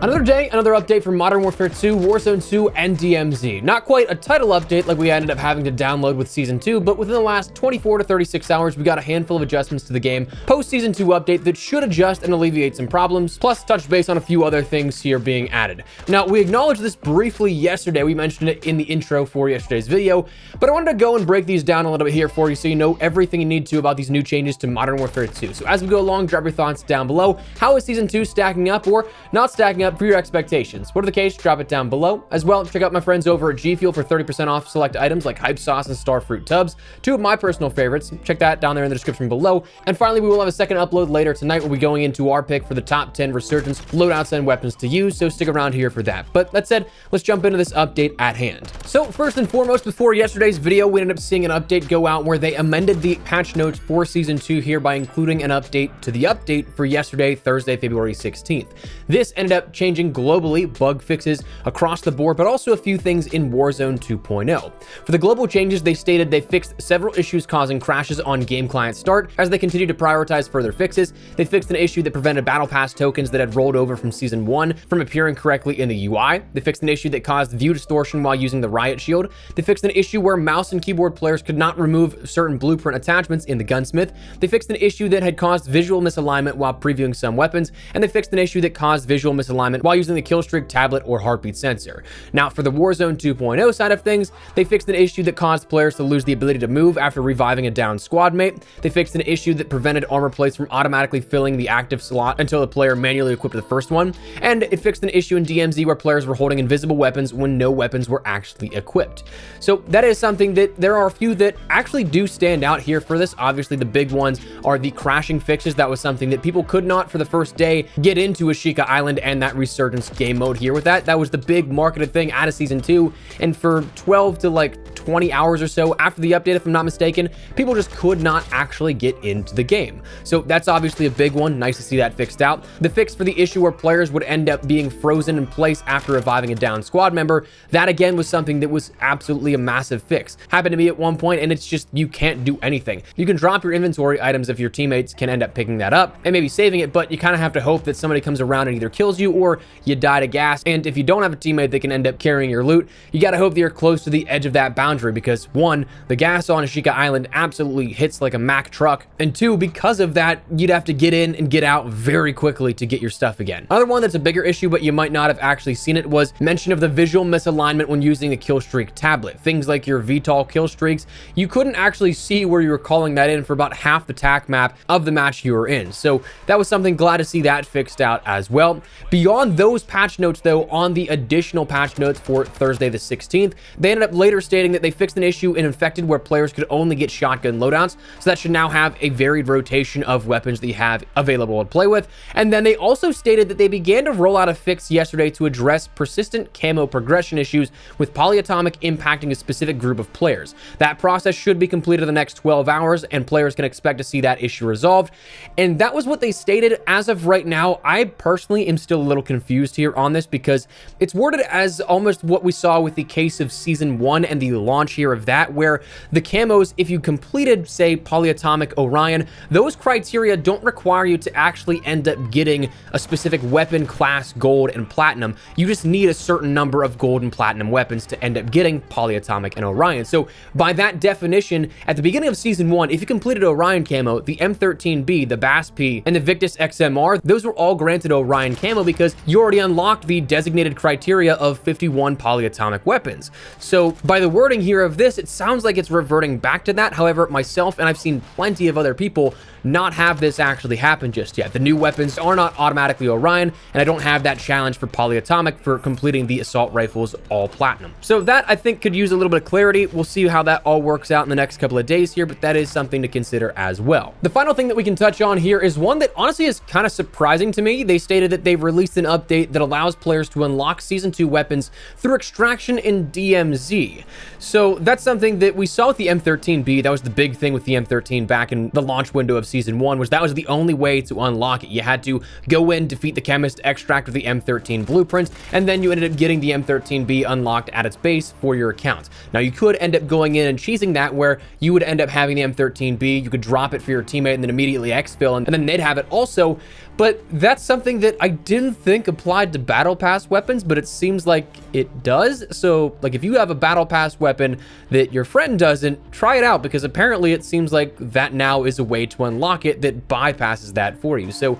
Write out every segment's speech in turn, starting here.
Another day, another update from Modern Warfare 2, Warzone 2, and DMZ. Not quite a title update like we ended up having to download with Season 2, but within the last 24 to 36 hours, we got a handful of adjustments to the game post-Season 2 update that should adjust and alleviate some problems, plus touch base on a few other things here being added. Now, we acknowledged this briefly yesterday. We mentioned it in the intro for yesterday's video, but I wanted to go and break these down a little bit here for you so you know everything you need to about these new changes to Modern Warfare 2. So as we go along, drop your thoughts down below. How is Season 2 stacking up or not stacking up for your expectations? Whatever the case, drop it down below. As well, check out my friends over at GFuel for 30% off select items like Hype Sauce and Starfruit Tubs, two of my personal favorites. Check that down there in the description below. And finally, we will have a second upload later tonight. We'll be going into our pick for the top 10 resurgence loadouts and weapons to use, so stick around here for that. But that said, let's jump into this update at hand. So first and foremost, before yesterday's video, we ended up seeing an update go out where they amended the patch notes for Season 2 here by including an update to the update for yesterday, Thursday, February 16th. This ended up changing globally bug fixes across the board, but also a few things in Warzone 2.0. For the global changes, they stated they fixed several issues causing crashes on game client start as they continue to prioritize further fixes. They fixed an issue that prevented battle pass tokens that had rolled over from Season 1 from appearing correctly in the UI. They fixed an issue that caused view distortion while using the riot shield. They fixed an issue where mouse and keyboard players could not remove certain blueprint attachments in the gunsmith. They fixed an issue that had caused visual misalignment while previewing some weapons, and they fixed an issue that caused visual misalignment while using the killstreak tablet or heartbeat sensor. Now, for the Warzone 2.0 side of things, they fixed an issue that caused players to lose the ability to move after reviving a downed squad mate. They fixed an issue that prevented armor plates from automatically filling the active slot until the player manually equipped the first one. And it fixed an issue in DMZ where players were holding invisible weapons when no weapons were actually equipped. So that is something that there are a few that actually do stand out here for this. Obviously, the big ones are the crashing fixes. That was something that people could not, for the first day, get into Ashika Island and that resurgence game mode here with that. That was the big marketed thing out of Season 2. And for 12 to like 20 hours or so after the update, if I'm not mistaken, people just could not actually get into the game. So that's obviously a big one. Nice to see that fixed out. The fix for the issue where players would end up being frozen in place after reviving a downed squad member, that again was something that was absolutely a massive fix. Happened to me at one point, and it's just, you can't do anything. You can drop your inventory items if your teammates can end up picking that up and maybe saving it, but you kind of have to hope that somebody comes around and either kills you or you die to gas. And if you don't have a teammate that can end up carrying your loot, you got to hope that you're close to the edge of that boundary, because one, the gas on Ashika Island absolutely hits like a Mack truck, and two, because of that, you'd have to get in and get out very quickly to get your stuff again. Another one that's a bigger issue, but you might not have actually seen it, was mention of the visual misalignment when using the killstreak tablet. Things like your VTOL killstreaks, you couldn't actually see where you were calling that in for about half the tac map of the match you were in. So that was something, glad to see that fixed out as well. Beyond those patch notes though, on the additional patch notes for Thursday the 16th, they ended up later stating that they fixed an issue in Infected where players could only get shotgun loadouts. So that should now have a varied rotation of weapons that you have available to play with. And then they also stated that they began to roll out a fix yesterday to address persistent camo progression issues with polyatomic impacting a specific group of players. That process should be completed in the next 12 hours, and players can expect to see that issue resolved. And that was what they stated. As of right now, I personally am still a little confused here on this, because it's worded as almost what we saw with the case of Season 1 and the launch here of that, where the camos, if you completed, say, Polyatomic Orion, those criteria don't require you to actually end up getting a specific weapon class gold and platinum. You just need a certain number of gold and platinum weapons to end up getting Polyatomic and Orion. So by that definition, at the beginning of Season 1, if you completed Orion camo, the M13B, the BAS-P, and the Victus XMR, those were all granted Orion camo because you already unlocked the designated criteria of 51 polyatomic weapons. So by the wording here of this, it sounds like it's reverting back to that. However, myself, and I've seen plenty of other people, not have this actually happen just yet. The new weapons are not automatically Orion, and I don't have that challenge for polyatomic for completing the assault rifles all platinum. So that, I think, could use a little bit of clarity. We'll see how that all works out in the next couple of days here, but that is something to consider as well. The final thing that we can touch on here is one that honestly is kind of surprising to me. They stated that they've released an update that allows players to unlock Season 2 weapons through extraction in DMZ. So that's something that we saw with the M13B. That was the big thing with the M13 back in the launch window of Season 1, was that was the only way to unlock it. You had to go in, defeat the chemist, extract with the M13 blueprints, and then you ended up getting the M13B unlocked at its base for your account. Now, you could end up going in and cheesing that, where you would end up having the M13B, you could drop it for your teammate and then immediately exfil, and then they'd have it also. But that's something that I didn't think think applied to battle pass weapons, but it seems like it does. So like if you have a battle pass weapon that your friend doesn't, try it out, because apparently it seems like that now is a way to unlock it that bypasses that for you. So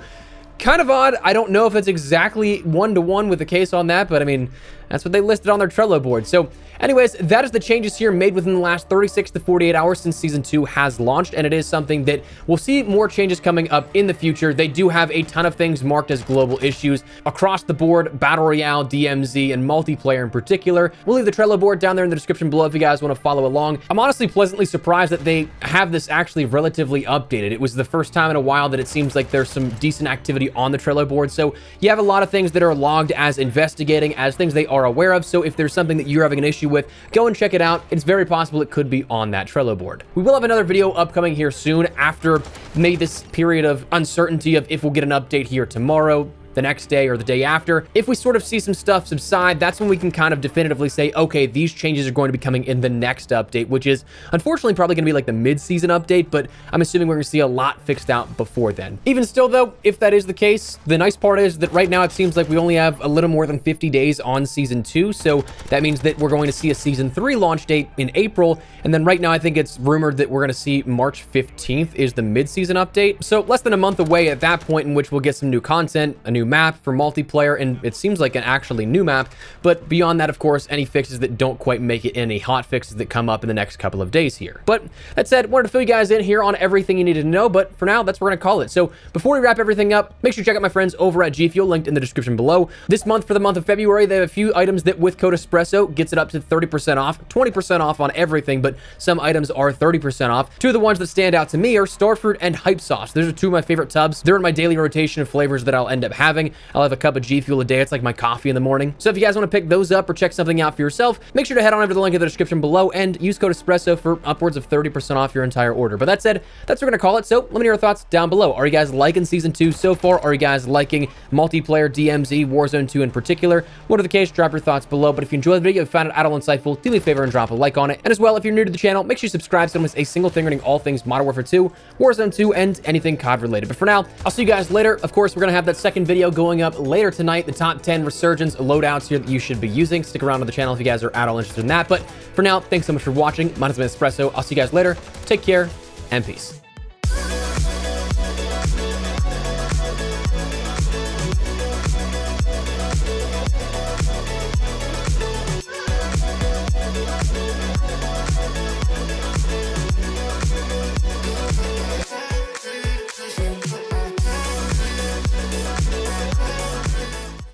kind of odd. I don't know if it's exactly one-to-one with the case on that, but I mean, that's what they listed on their Trello board. So anyways, that is the changes here made within the last 36 to 48 hours since Season 2 has launched, and it is something that we'll see more changes coming up in the future. They do have a ton of things marked as global issues across the board, Battle Royale, DMZ, and multiplayer in particular. We'll leave the Trello board down there in the description below if you guys want to follow along. I'm honestly pleasantly surprised that they have this actually relatively updated. It was the first time in a while that it seems like there's some decent activity on the Trello board. So you have a lot of things that are logged as investigating, as things they are aware of. So if there's something that you're having an issue with, go and check it out. It's very possible it could be on that Trello board. We will have another video upcoming here soon after maybe this period of uncertainty of if we'll get an update here tomorrow, the next day, or the day after. If we sort of see some stuff subside, that's when we can kind of definitively say, okay, these changes are going to be coming in the next update, which is unfortunately probably going to be like the mid-season update, but I'm assuming we're going to see a lot fixed out before then. Even still though, if that is the case, the nice part is that right now it seems like we only have a little more than 50 days on Season 2, so that means that we're going to see a Season 3 launch date in April, and then right now I think it's rumored that we're going to see March 15th is the mid-season update, so less than a month away at that point, in which we'll get some new content, a new map for multiplayer, and it seems like an actually new map. But beyond that, of course, any fixes that don't quite make it, any hot fixes that come up in the next couple of days here. But that said, wanted to fill you guys in here on everything you needed to know, but for now, that's what we're gonna call it. So before we wrap everything up, make sure to check out my friends over at GFuel, linked in the description below. This month, for the month of February, they have a few items that with code espresso gets it up to 30% off, 20% off on everything, but some items are 30% off. Two of the ones that stand out to me are Starfruit and Hype Sauce. Those are two of my favorite tubs. They're in my daily rotation of flavors that I'll end up having. I'll have a cup of GFuel a day. It's like my coffee in the morning. So if you guys want to pick those up or check something out for yourself, make sure to head on over to the link in the description below and use code espresso for upwards of 30% off your entire order. But that said, that's what we're going to call it. So let me know your thoughts down below. Are you guys liking Season 2 so far? Are you guys liking multiplayer, DMZ, Warzone 2 in particular? Whatever the case, drop your thoughts below. But if you enjoyed the video, if you found it at all insightful, do me a favor and drop a like on it. And as well, if you're new to the channel, make sure you subscribe so you don't miss a single thing regarding all things Modern Warfare 2, Warzone 2, and anything COD related. But for now, I'll see you guys later. Of course, we're going to have that second video going up later tonight, the top 10 resurgence loadouts here that you should be using. Stick around on the channel if you guys are at all interested in that. But for now, thanks so much for watching. My name is Espresso. I'll see you guys later. Take care and peace.